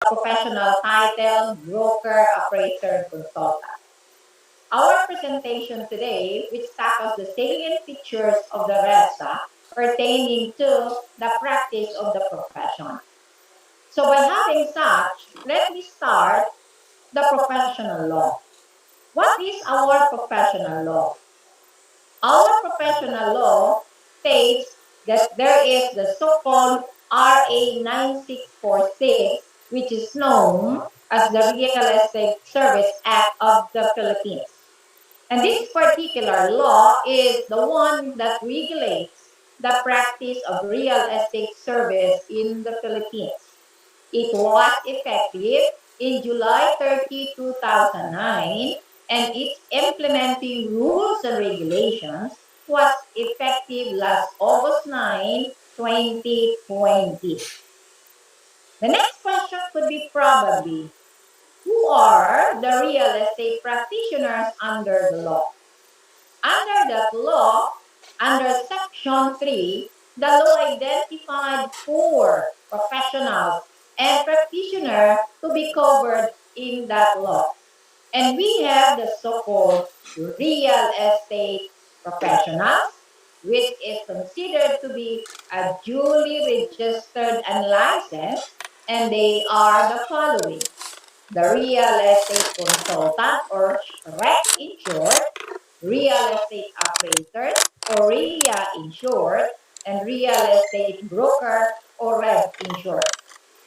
professional title, broker, appraiser, consultant. Our presentation today, which tackles the salient features of the RESA pertaining to the practice of the profession. So by having such, let me start the professional law. What is our professional law? Our professional law states that there is the so-called RA 9646, which is known as the Real Estate Service Act of the Philippines. And this particular law is the one that regulates the practice of real estate service in the Philippines. It was effective in July 30, 2009, and its implementing rules and regulations was effective last August 9, 2020. The next question could be probably, who are the real estate practitioners under the law? Under that law, under Section 3, the law identified 4 professionals and practitioners to be covered in that law. And we have the so-called real estate professionals, which is considered to be a duly registered and licensed, and they are the following: the real estate consultant, or REC in short, real estate appraiser, or REA in short, and real estate broker, or REB in short.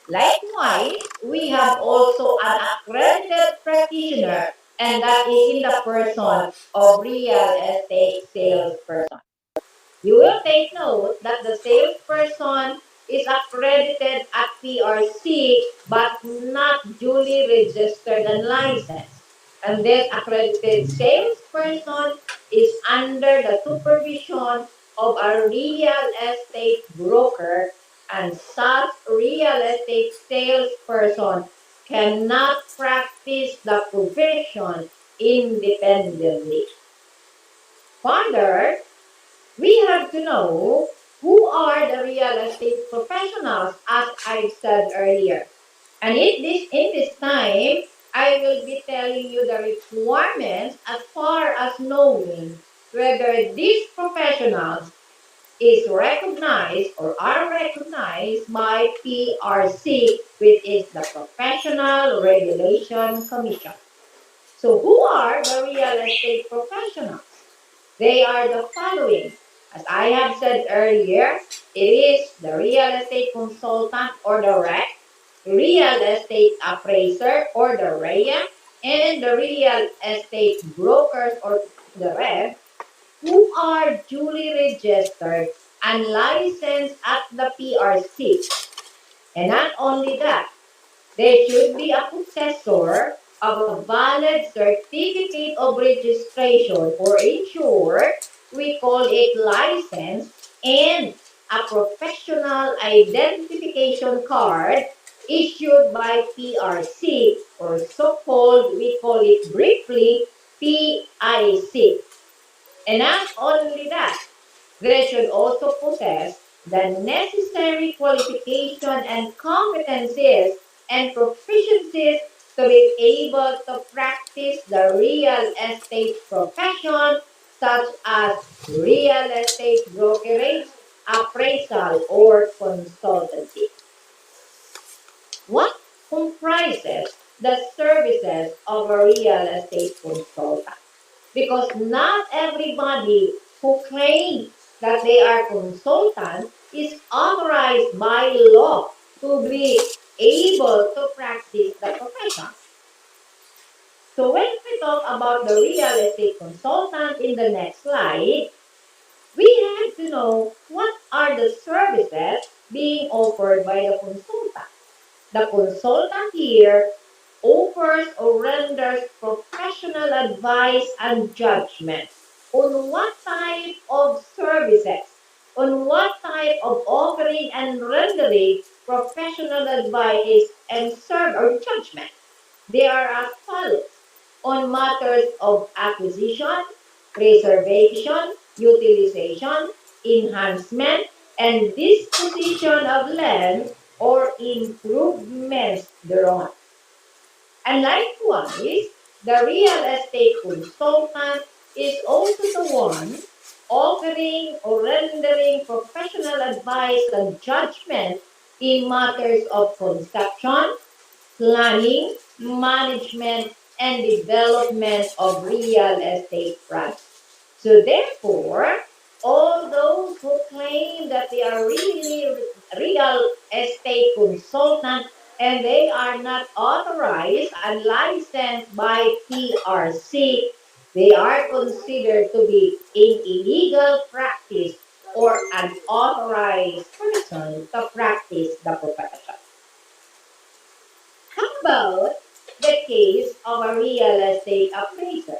Likewise, we have also an accredited practitioner, and that is in the person of real estate salesperson. You will take note that the salesperson is accredited at PRC but not duly registered and licensed. And this accredited salesperson is under the supervision of a real estate broker, and such real estate salesperson cannot practice the profession independently. Further, we have to know who are the real estate professionals, as I said earlier. And in this time, I will be telling you the requirements as far as knowing whether these professionals is recognized or are recognized by PRC, which is the Professional Regulation Commission. So who are the real estate professionals? They are the following. As I have said earlier, it is the real estate consultant, or the REC, real estate appraiser, or the REA, and the real estate brokers, or the REB, who are duly registered and licensed at the PRC. And not only that, they should be a possessor of a valid certificate of registration, or in short, we call it license, and a professional identification card issued by PRC, or so-called, we call it briefly, PIC. And not only that, they should also possess the necessary qualification and competencies and proficiencies to be able to practice the real estate profession, such as real estate brokerage, appraisal, or consultancy. What comprises the services of a real estate consultant? Because not everybody who claims that they are consultants is authorized by law to be able to practice the profession. So when we talk about the real estate consultant in the next slide, we have to know what are the services being offered by the consultant. The consultant here offers or renders professional advice and judgment on what type of services, on what type of offering and rendering professional advice and serve or judgment. They are as follows: on matters of acquisition, preservation, utilization, enhancement, and disposition of land, or improvements thereon. And likewise, the real estate consultant is also the one offering or rendering professional advice and judgment in matters of conception, planning, management, and development of real estate projects. So therefore, all those who claim that they are really real estate consultant and they are not authorized and licensed by PRC, they are considered to be in illegal practice or unauthorized person to practice the profession. How about the case of a real estate appraiser?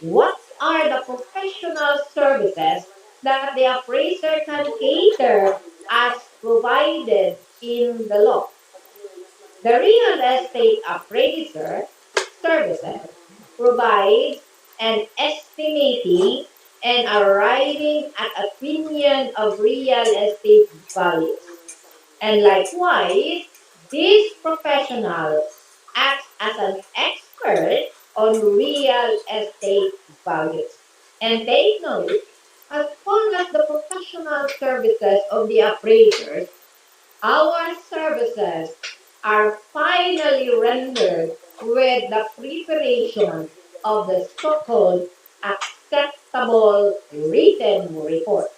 What are the professional services that the appraiser can cater as provided in the law? The real estate appraiser services provides an estimating and arriving at opinion of real estate values. And likewise, this professional acts as an expert on real estate values. And take note, as far as the professional services of the appraisers, our services are finally rendered with the preparation of the so-called acceptable written report.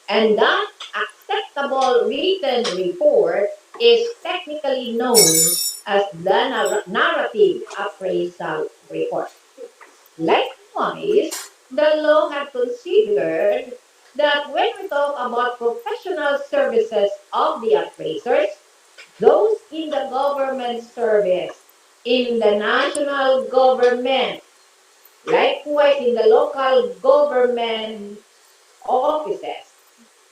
And that acceptable written report is technically known as the narrative appraisal report. Likewise, the law had considered that when we talk about professional services of the appraisers, those in the government service, in the national government, likewise in the local government offices,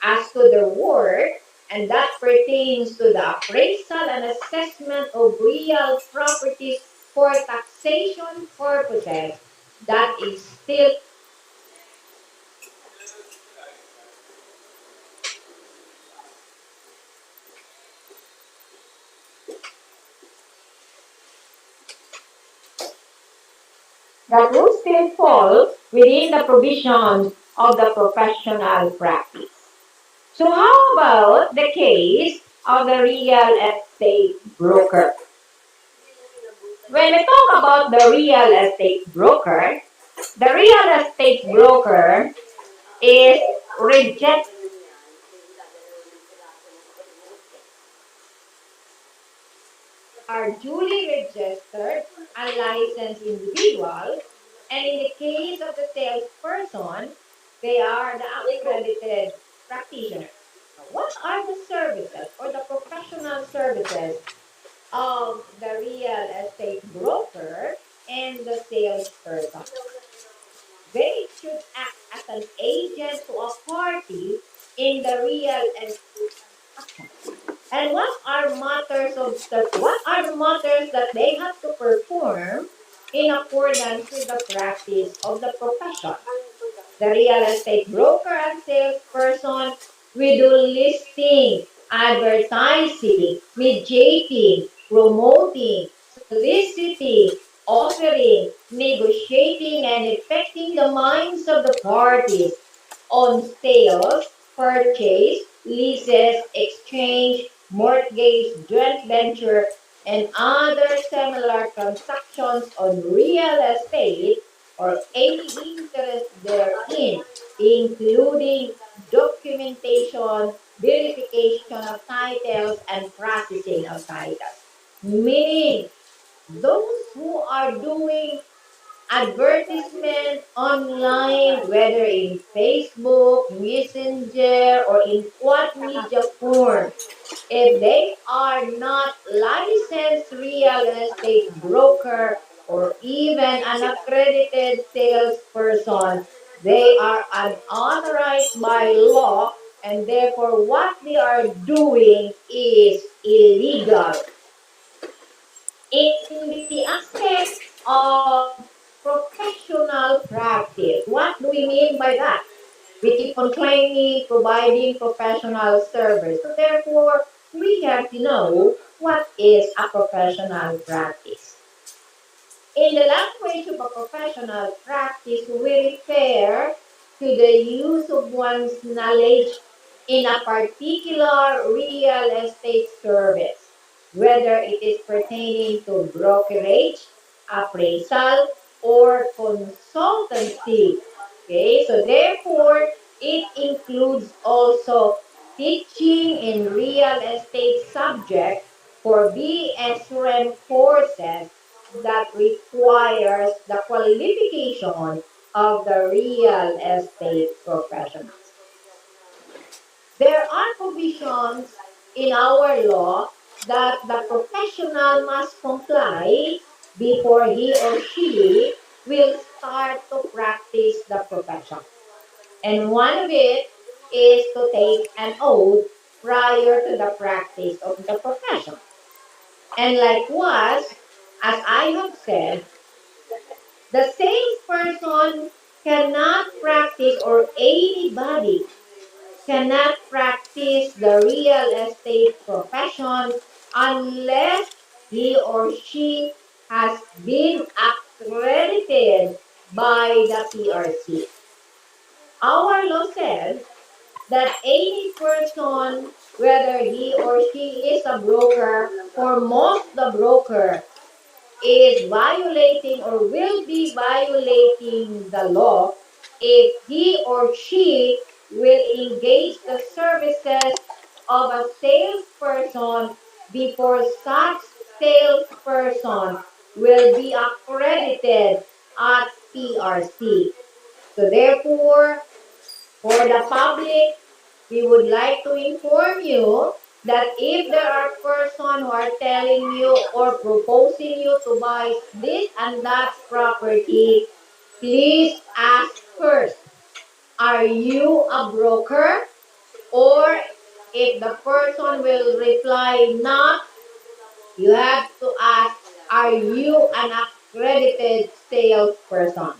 as to their work, and that pertains to the appraisal and assessment of real properties for taxation purposes, that is still that will still fall within the provisions of the professional practice. So how about the case of the real estate broker? When we talk about the real estate broker, the real estate broker is reject are duly registered and licensed individuals, and in the case of the salesperson, they are the accredited practitioners. Now, what are the services or the professional services of the real estate broker and the salesperson? They should act as an agent to a party in the real estate action. And what are the matters that they have to perform in accordance with the practice of the profession? The real estate broker and salesperson, we do listing, advertising, mediating, promoting, soliciting, offering, negotiating, and affecting the minds of the parties on sales, purchase, leases, exchange, mortgage, joint venture, and other similar transactions on real estate or any interest therein, including documentation, verification of titles, and processing of titles. Meaning, those who are doing advertisement online, whether in Facebook, Messenger, or in what media form, if they are not licensed real estate broker or even an accredited salesperson, they are unauthorized by law, and therefore what they are doing is illegal. In the aspect of professional practice, what do we mean by that? We keep on claiming providing professional service. So therefore, we have to know what is a professional practice. In the language of a professional practice, we refer to the use of one's knowledge in a particular real estate service, whether it is pertaining to brokerage, appraisal, or consultancy. Okay, so therefore, it includes also teaching in real estate subject for BSREM courses that requires the qualification of the real estate professionals. There are provisions in our law that the professional must comply before he or she will start to practice the profession. And one of it is to take an oath prior to the practice of the profession. And likewise, as I have said, the salesperson cannot practice, or anybody cannot practice the real estate profession unless he or she has been accredited by the PRC. Our law says that any person, whether he or she is a broker, for most the broker is violating or will be violating the law if he or she will engage the services of a salesperson before such salesperson will be accredited at PRC. So therefore, for the public, we would like to inform you that if there are persons who are telling you or proposing you to buy this and that property, please ask first, are you a broker? Or if the person will reply not, you have to ask, are you an accredited salesperson?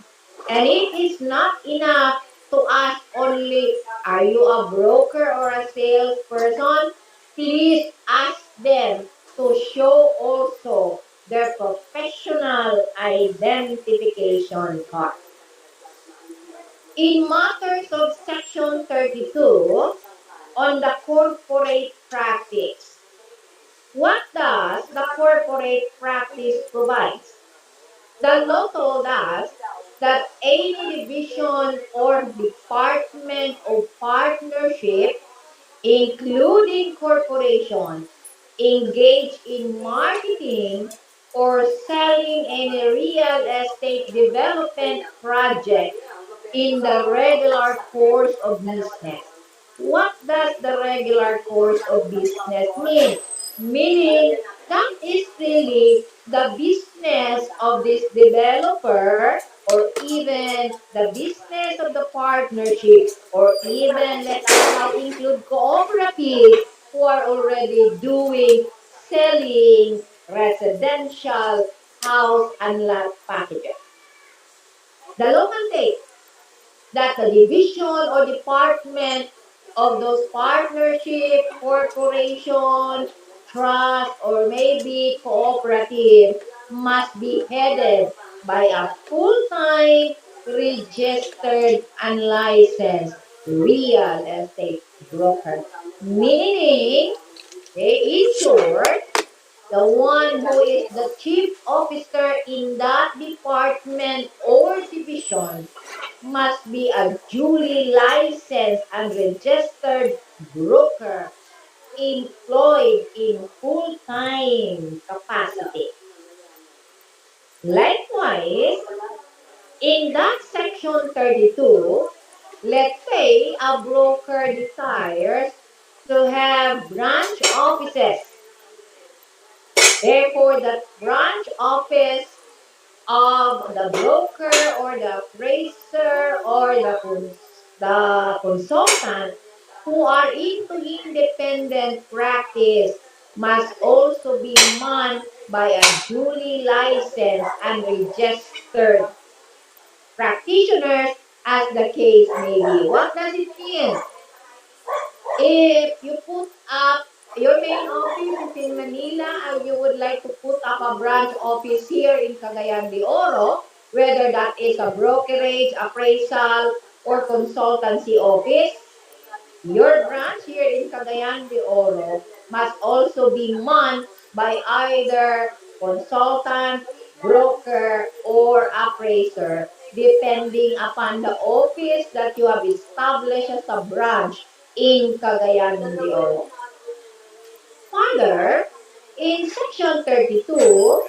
And it is not enough to ask only, are you a broker or a salesperson? Please ask them to show also their professional identification card. In matters of Section 32 on the corporate practice, what does the corporate practice provide? The law told us that any division or department of partnership, including corporation, engage in marketing or selling any real estate development project in the regular course of business. What does the regular course of business mean? Meaning that is really the business of this developer, or even the business of the partnership, or even let us now include cooperative who are already doing selling residential house and lot packages. The law mandates that the division or department of those partnership, corporation, trust, or maybe cooperative must be headed by a full-time, registered, and licensed real estate broker. Meaning, in short, the one who is the chief officer in that department or division must be a duly licensed and registered broker employed in full-time capacity. Likewise, in that section 32, let's say a broker desires to have branch offices. Therefore, that branch office of the broker or the appraiser or the consultant who are into independent practice must also be manned by a duly licensed and registered practitioners, as the case may be. What does it mean? If you put up your main office is in Manila and you would like to put up a branch office here in Cagayan de Oro, whether that is a brokerage, appraisal, or consultancy office, your branch here in Cagayan de Oro must also be manned by either consultant, broker, or appraiser, depending upon the office that you have established as a branch in Cagayan de Oro. Further, in Section 32,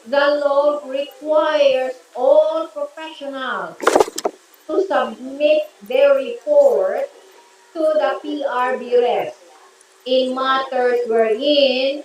the law requires all professionals to submit their report to the PRB in matters wherein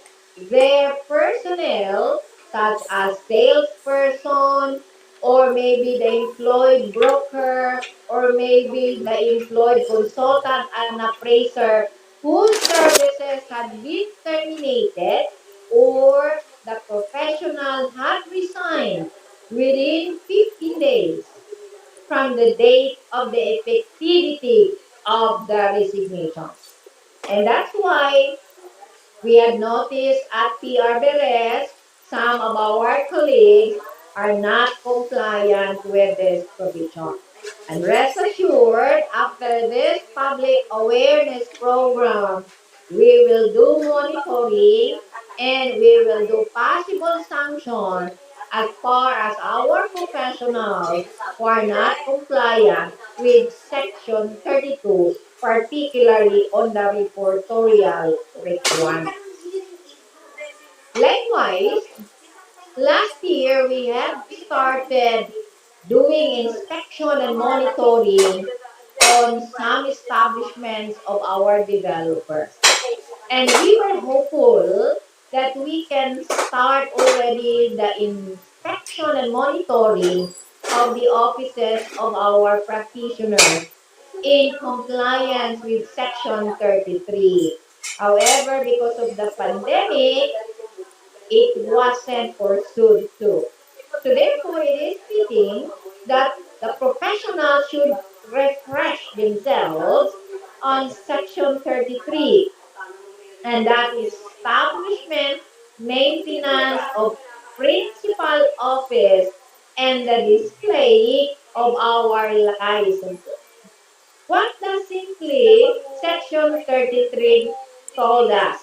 their personnel, such as salesperson, or maybe the employed broker, or maybe the employed consultant and appraiser, whose services had been terminated, or the professional had resigned within 15 days from the date of the effectivity of the resignation. And that's why we had noticed at PRBRS, some of our colleagues are not compliant with this provision. And rest assured, after this public awareness program, we will do monitoring and we will do possible sanction as far as our professionals who are not compliant with Section 32, particularly on the reportorial requirements. Likewise, last year we have started doing inspection and monitoring on some establishments of our developers. And we were hopeful that we can start already the inspection and monitoring of the offices of our practitioners in compliance with Section 33. However, because of the pandemic, it wasn't pursued to. So therefore, it is fitting that the professionals should refresh themselves on Section 33, and that is establishment, maintenance of principal office, and the display of our licenses. What does simply Section 33 told us?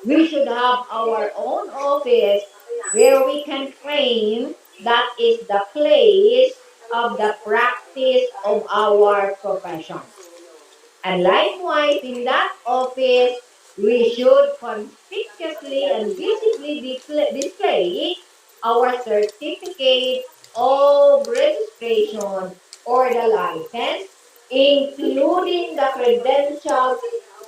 We should have our own office where we can claim that is the place of the practice of our profession. And likewise, in that office, we should conspicuously and visibly display our certificate of registration or the license, including the credentials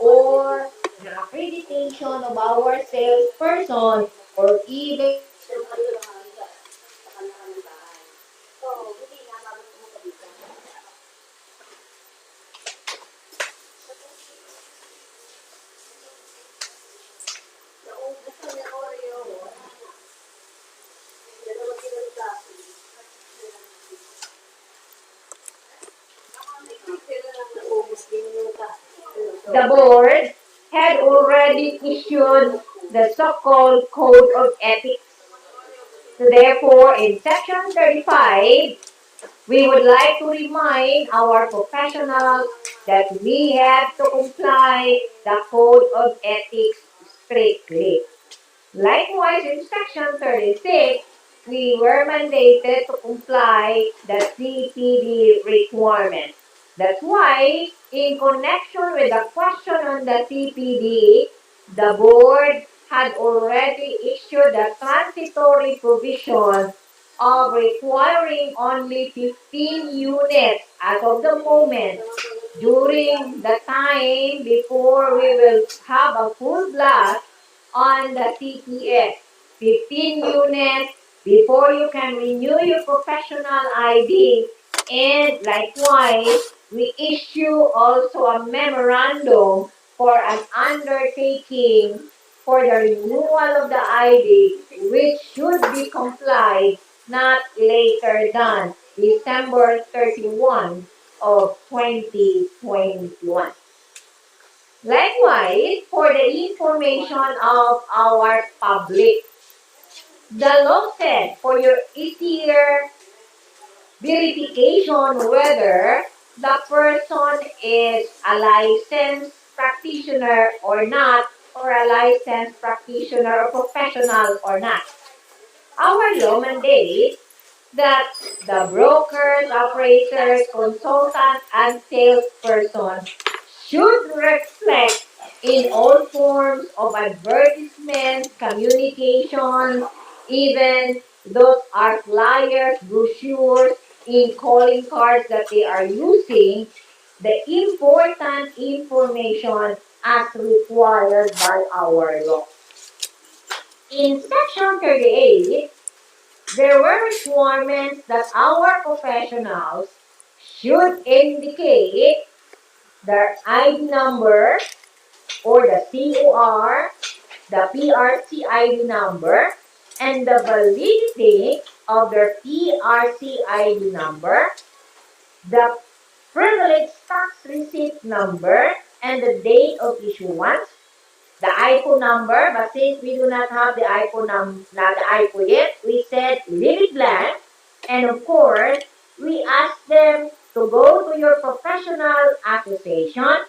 or the accreditation of our salesperson, or even the board had already issued the so-called Code of Ethics. So therefore, in Section 35, we would like to remind our professionals that we have to comply the Code of Ethics strictly. Likewise, in Section 36, we were mandated to comply the CPD requirements. That's why, in connection with the question on the CPD, the board had already issued a transitory provision of requiring only 15 units as of the moment during the time before we will have a full blast on the CPS. 15 units before you can renew your professional ID. And likewise, we issue also a memorandum for an undertaking for the renewal of the ID, which should be complied not later than December 31 of 2021. Likewise, for the information of our public, the law said for your easier verification whether the person is a licensed practitioner or not, or a licensed practitioner or professional or not. Our law mandates that the brokers, operators, consultants, and salespersons should reflect in all forms of advertisements, communications, even those are flyers, brochures, in calling cards that they are using, the important information as required by our law. In Section 38, there were requirements that our professionals should indicate their ID number or the COR, the PRC ID number, and the validity of their PRC ID number, the privilege tax receipt number, and the date of issuance, the IPO number, but since we do not have the IPO yet, we said leave it blank. And of course, we ask them to go to your professional association,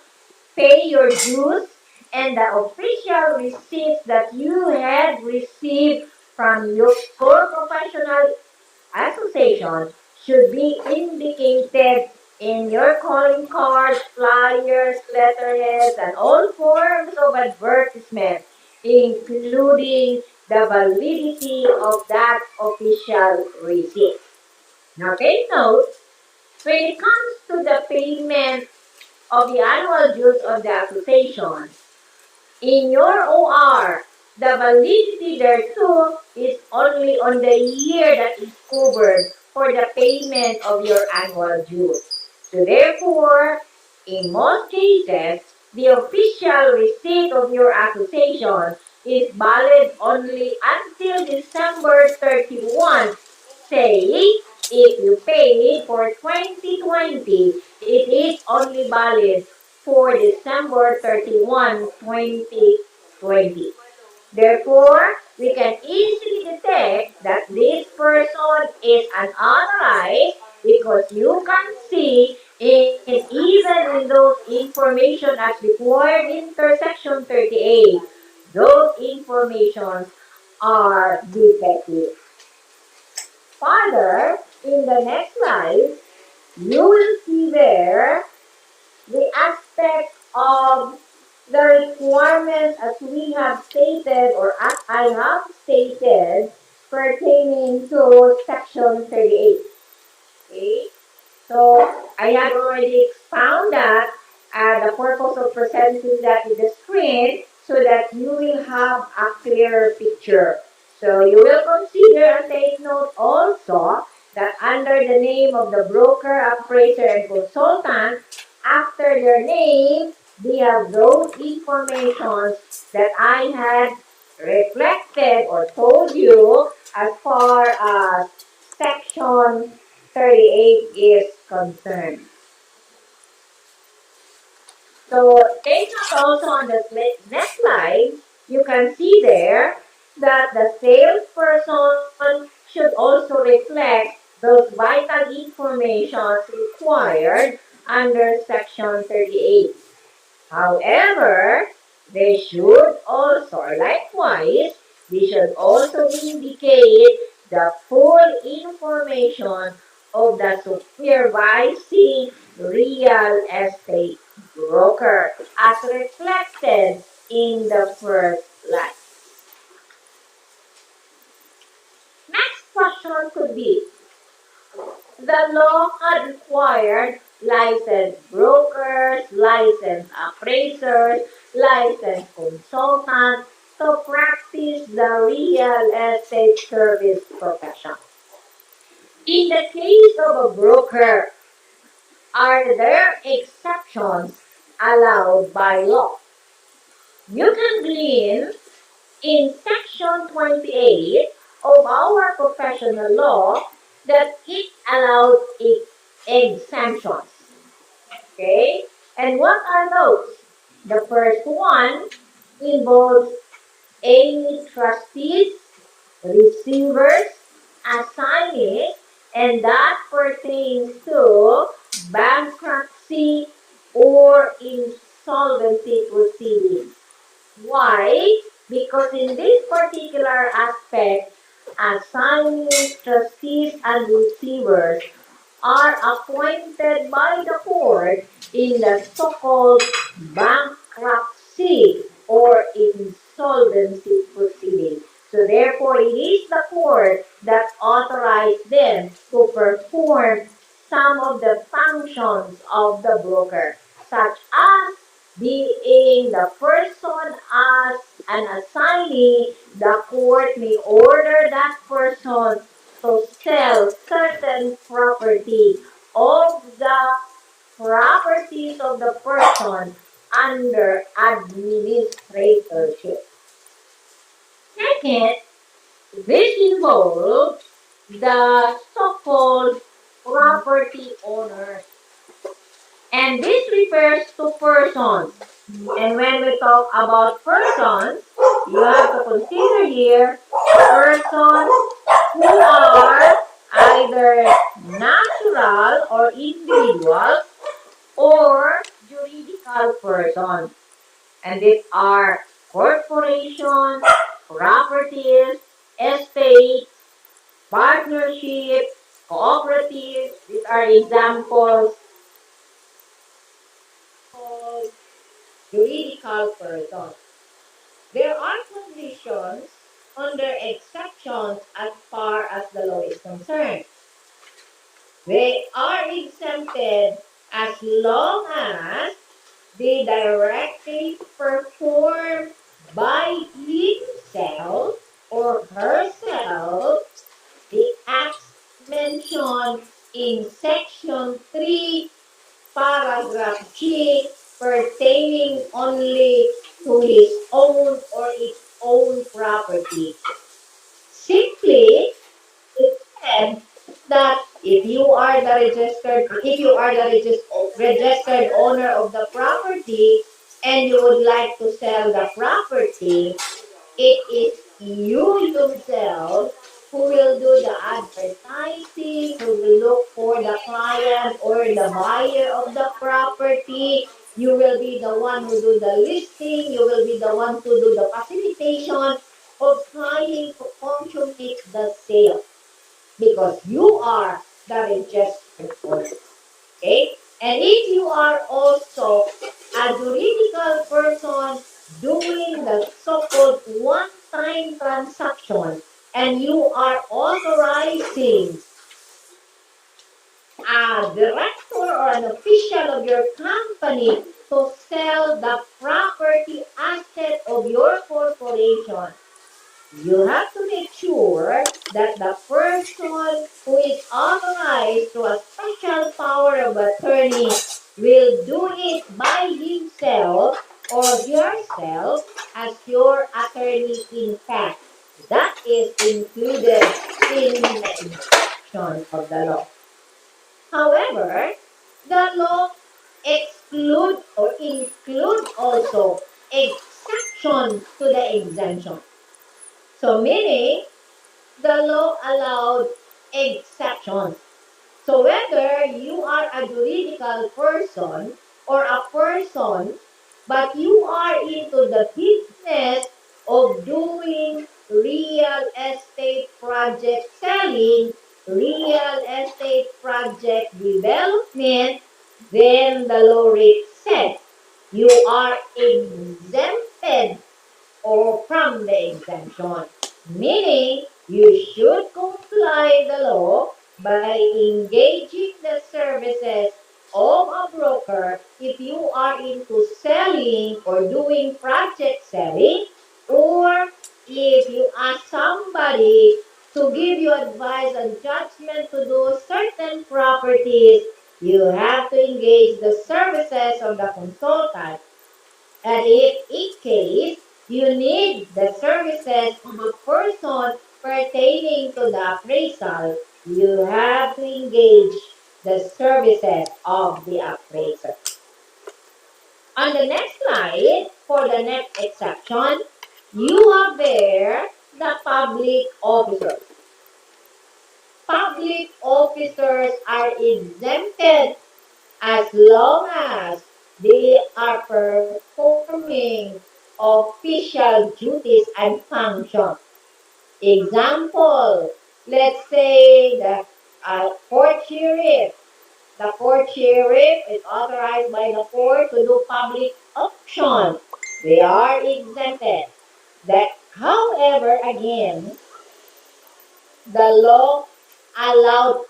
pay your dues, and the official receipts that you had received from your professional association should be indicated in your calling cards, flyers, letterheads, and all forms of advertisement, including the validity of that official receipt. Now take note, when it comes to the payment of the annual dues of the association, in your OR, the validity thereto is only on the year that is covered for the payment of your annual dues. So therefore, in most cases, the official receipt of your association is valid only until December 31. Say, if you paid for 2020, it is only valid for December 31, 2020. Therefore, we can easily detect that this person is unauthorized because you can see even in those information as required in section 38, those informations are defective. Further, in the next slide, you will see there the aspect of the requirements as we have stated or as I have stated pertaining to section 38. Okay? So I had already expounded that the purpose of presenting that in the screen so that you will have a clearer picture. So you will consider and take note also that under the name of the broker, appraiser, and consultant, after their name, they have those informations that I had reflected or told you as far as section 38 is concerned. So take note also on the next slide, you can see there that the salesperson should also reflect those vital information required under section 38. However, they should also, likewise, they should also indicate the full information of the supervising real estate broker as reflected in the first slide. Next question could be, the law had required licensed brokers, licensed appraisers, licensed consultants to practice the real estate service profession. In the case of a broker, are there exceptions allowed by law? You can glean in section 28 of our professional law that it allows exemptions. Okay? And what are those? The first one involves any trustees, receivers, assignees, and that pertains to bankruptcy or insolvency proceedings. Why? Because in this particular aspect, assignees, trustees, and receivers are appointed by the court in the so-called bankruptcy or insolvency proceeding. So therefore, it is the court that authorized them to perform some of the functions of the broker, such as being the person as an assignee. The court may order that person to sell certain property of the properties of the person under administratorship. Second, this involves the so-called property owners. And this refers to persons. And when we talk about persons, you have to consider here persons who are either natural or individuals or juridical persons. And these are corporations, properties, estates, partnerships, cooperatives. These are examples of juridical persons. There are conditions under exceptions as far as the law is concerned. They are exempted as long as they directly perform by himself or herself the acts mentioned in Section 3, Paragraph G, pertaining only to his own or its own property. Simply, it said that if you are the registered owner of the property and you would like to sell the property, it is you yourself who will do the advertising, who will look for the client or the buyer of the property. You will be the one who do the listing. You will be the one who do the facilitation of trying to consummate the sale because you are the registered owner. Okay? And if you are also a juridical person doing the so-called one-time transaction, and you are authorizing a director or an official of your company to sell the property asset of your corporation, you have to make sure that the person who is authorized to a special power of attorney will do it by himself or herself as your attorney in fact. That is included in the exemption of the law. However, the law exclude or include also exceptions to the exemption. So meaning, the law allowed exceptions. So whether you are a juridical person or a person, but you are into the business of doing real estate project selling, real estate project development, then the law said you are exempted or from the exemption, meaning you should comply the law by engaging the services of a broker if you are into selling or doing project selling, or if you ask somebody to give you advice and judgment to do certain properties, you have to engage the services of the consultant. And if in case you need the services of a person pertaining to the appraisal, you have to engage the services of the appraiser. On the next slide, for the next exception, you have there the public officers. Public officers are exempted as long as they are performing official duties and functions. Example, let's say the court sheriff. The court sheriff is authorized by the court to do public auction. They are exempted. That, however, again, the law allowed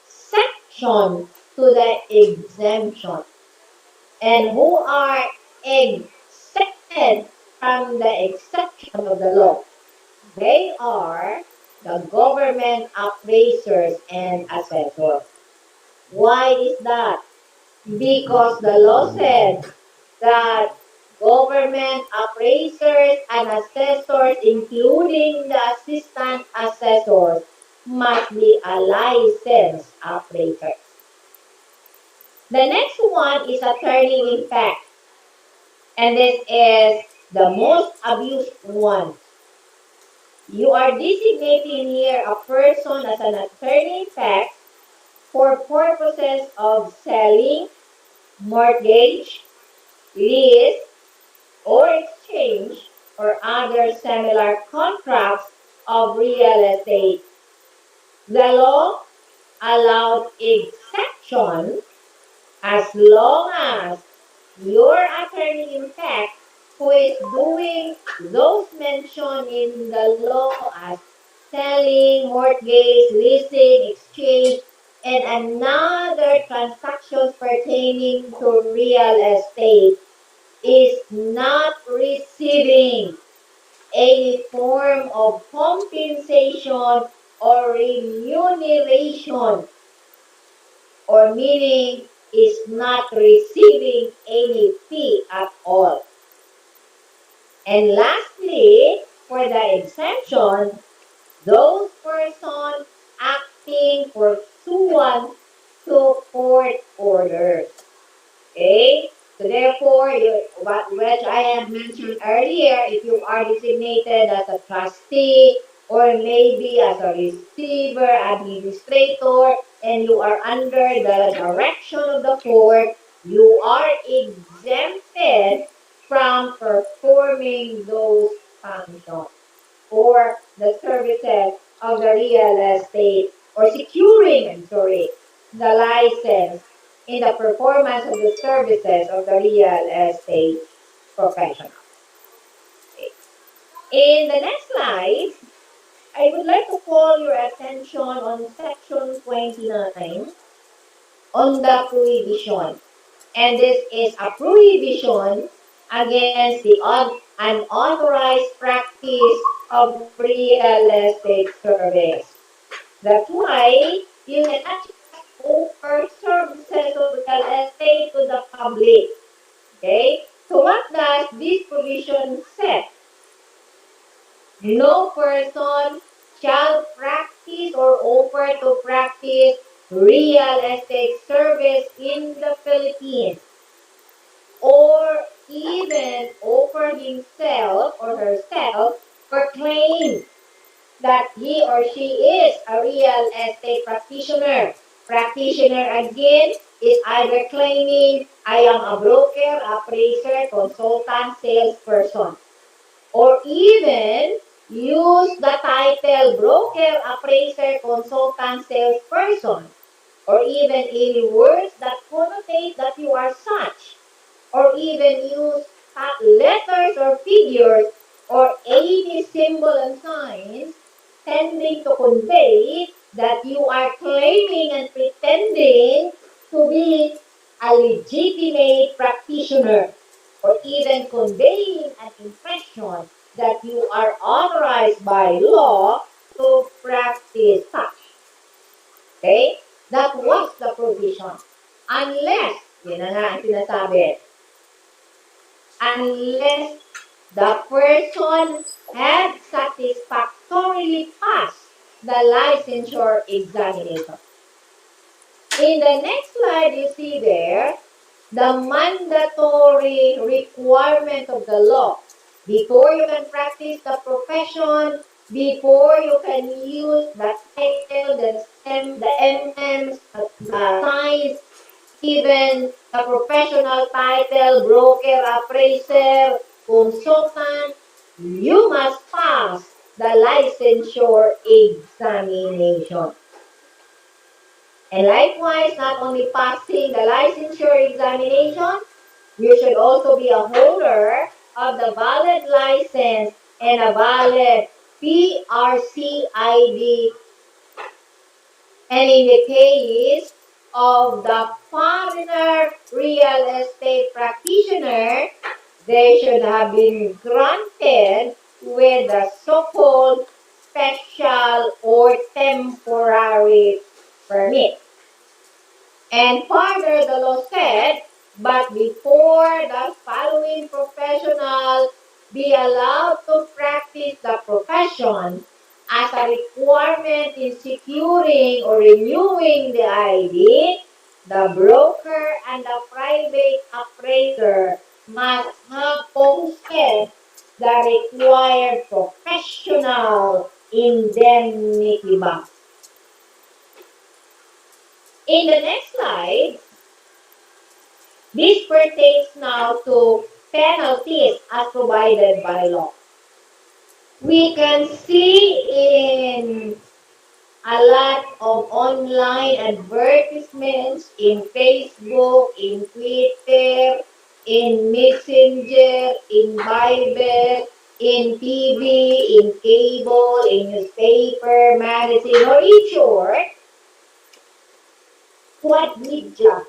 exception to the exemption. And who are exempted from the exception of the law? They are the government appraisers and assessors. Why is that? Because the law said that government appraisers and assessors, including the assistant assessors, must be a licensed appraiser. The next one is attorney in fact. And this is the most abused one. You are designating here a person as an attorney in fact for purposes of selling, mortgage, lease, or exchange, or other similar contracts of real estate. The law allowed exception as long as your attorney in fact who is doing those mentioned in the law as selling, mortgage, leasing, exchange, and another transactions pertaining to real estate is not receiving any form of compensation or remuneration, or meaning is not receiving any fee at all. And lastly, for the exemption, those persons acting pursuant to court orders. Okay? So therefore, which I have mentioned earlier, if you are designated as a trustee or maybe as a receiver, administrator, and you are under the direction of the court, you are exempted from performing those functions or the services of the real estate or securing, the license in the performance of the services of the real estate professional. Okay. In the next slide, I would like to call your attention on section 29 on the prohibition. And this is a prohibition against the unauthorized practice of real estate service. That's why you cannot just offer services of real estate to the public. Okay? So what does this provision say? No person shall practice or offer to practice real estate service in the Philippines, or even offer himself or herself or claim that he or she is a real estate practitioner. Practitioner again is either claiming I am a broker, appraiser, consultant, salesperson, or even use the title broker, appraiser, consultant, salesperson, or even any words that connotate that you are such, or even use letters or figures or any symbol and signs tending to convey that you are claiming and pretending to be a legitimate practitioner, or even conveying an impression that you are authorized by law to practice such. Okay? That was the provision. Unless, yun na nga ang sinasabi, unless the person had satisfactorily passed the licensure examination. In the next slide, you see there the mandatory requirement of the law. Before you can practice the profession, before you can use the title, the STEM, the MMs, the science, even the professional title, broker, appraiser, consultant, you must pass the licensure examination. And likewise, not only passing the licensure examination, you should also be a holder of the valid license and a valid PRC ID. And in the case of the foreigner real estate practitioner, they should have been granted with the so-called special or temporary permit. And further, the law said, but before the following professional be allowed to practice the profession as a requirement in securing or renewing the ID, the broker and the private appraiser must have posted the required professional indemnity bond. In the next slide, this pertains now to penalties as provided by law. We can see in a lot of online advertisements in Facebook, in Twitter, in Messenger, in Bible, in TV, in cable, in newspaper, magazine, or in short, what media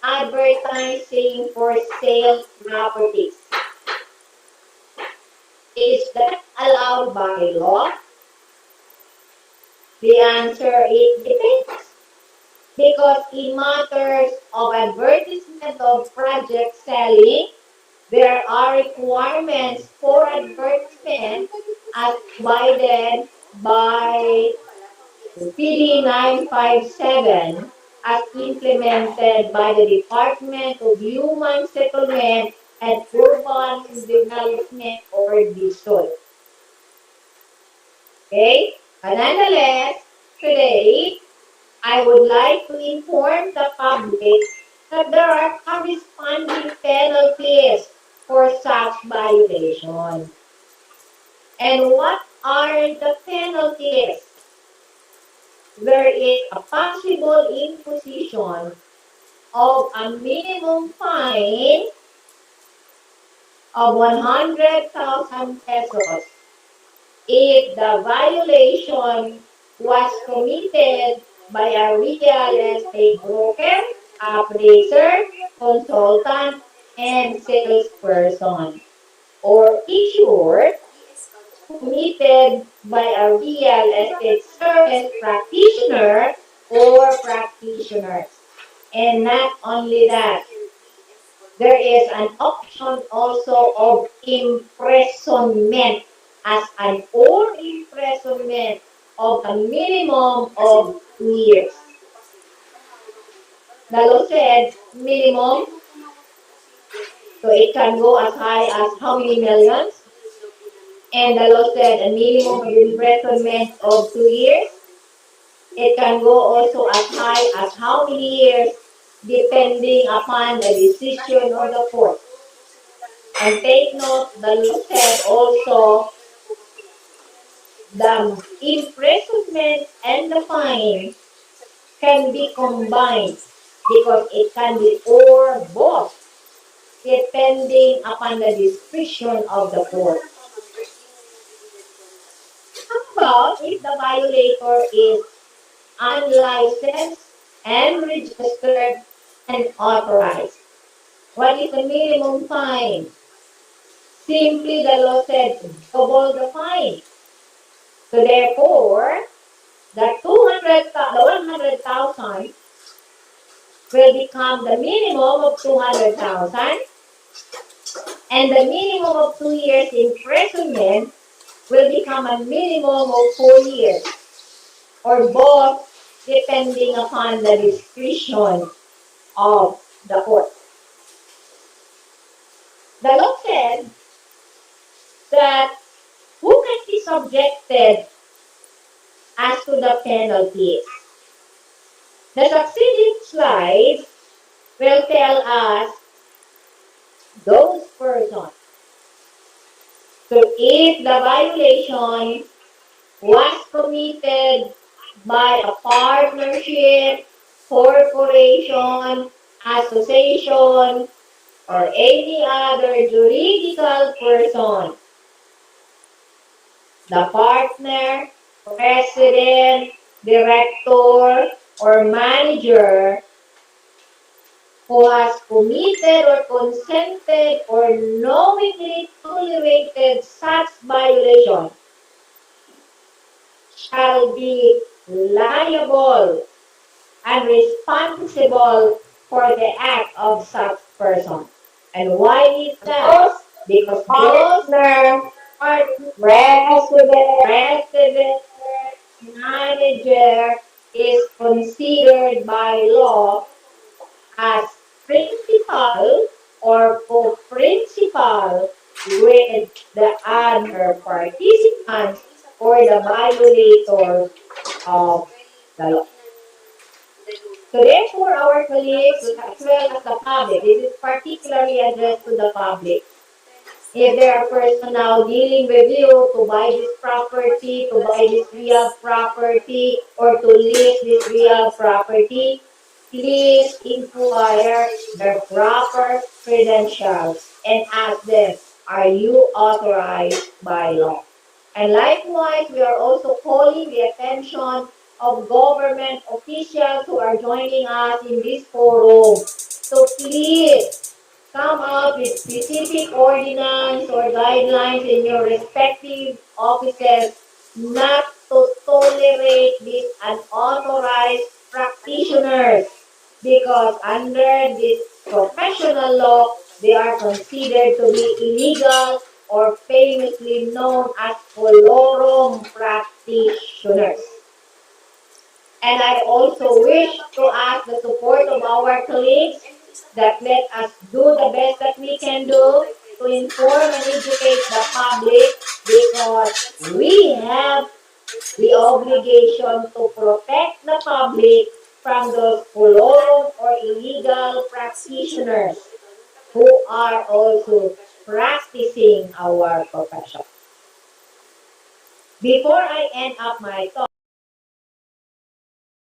advertising for sale properties. Is that allowed by law? The answer is depends. Because in matters of advertisement of project selling, there are requirements for advertisement as provided by CPD 957 as implemented by the Department of Human Settlement and Urban Development or DHSUD. Okay? But nonetheless, today, I would like to inform the public that there are corresponding penalties for such violation. And what are the penalties? There is a possible imposition of a minimum fine of 100,000 pesos if the violation was committed by a real estate broker, appraiser, consultant, and salesperson, or in short, committed by a real estate service practitioner or practitioners. And not only that, there is an option also of imprisonment as an or imprisonment of a minimum of 2 years. The law said minimum, so it can go as high as how many millions? And the law said a minimum of imprisonment of 2 years. It can go also as high as how many years, depending upon the decision of the court. And take note, the law said also the imprisonment and the fine can be combined because it can be or both, depending upon the discretion of the court. How about if the violator is unlicensed and registered and authorized? What is the minimum fine? Simply, the law said double the fine. So therefore, the 100,000 will become the minimum of 200,000, and the minimum of 2 years imprisonment will become a minimum of 4 years, or both, depending upon the discretion of the court. The law said that who can be subjected as to the penalties. The succeeding slides will tell us those persons. So if the violation was committed by a partnership, corporation, association, or any other juridical person, the partner, president, director, or manager who has committed or consented or knowingly tolerated such violation shall be liable and responsible for the act of such person. And why is that? Because partner, president, manager is considered by law as principal or co-principal with the other participants or the violators of the law. So therefore, our colleagues, as well as the public, this is particularly addressed to the public. If there are persons now dealing with you to buy this property, to buy this real property, or to lease this real property, please inquire their proper credentials and ask them, are you authorized by law? And likewise, we are also calling the attention of government officials who are joining us in this forum. So please come out with specific ordinance or guidelines in your respective offices not to tolerate these unauthorized practitioners, because under this professional law, they are considered to be illegal or famously known as colorum practitioners. And I also wish to ask the support of our colleagues that let us do the best that we can do to inform and educate the public, because we have the obligation to protect the public from those colorum or illegal practitioners who are also practicing our profession. Before I end up my talk,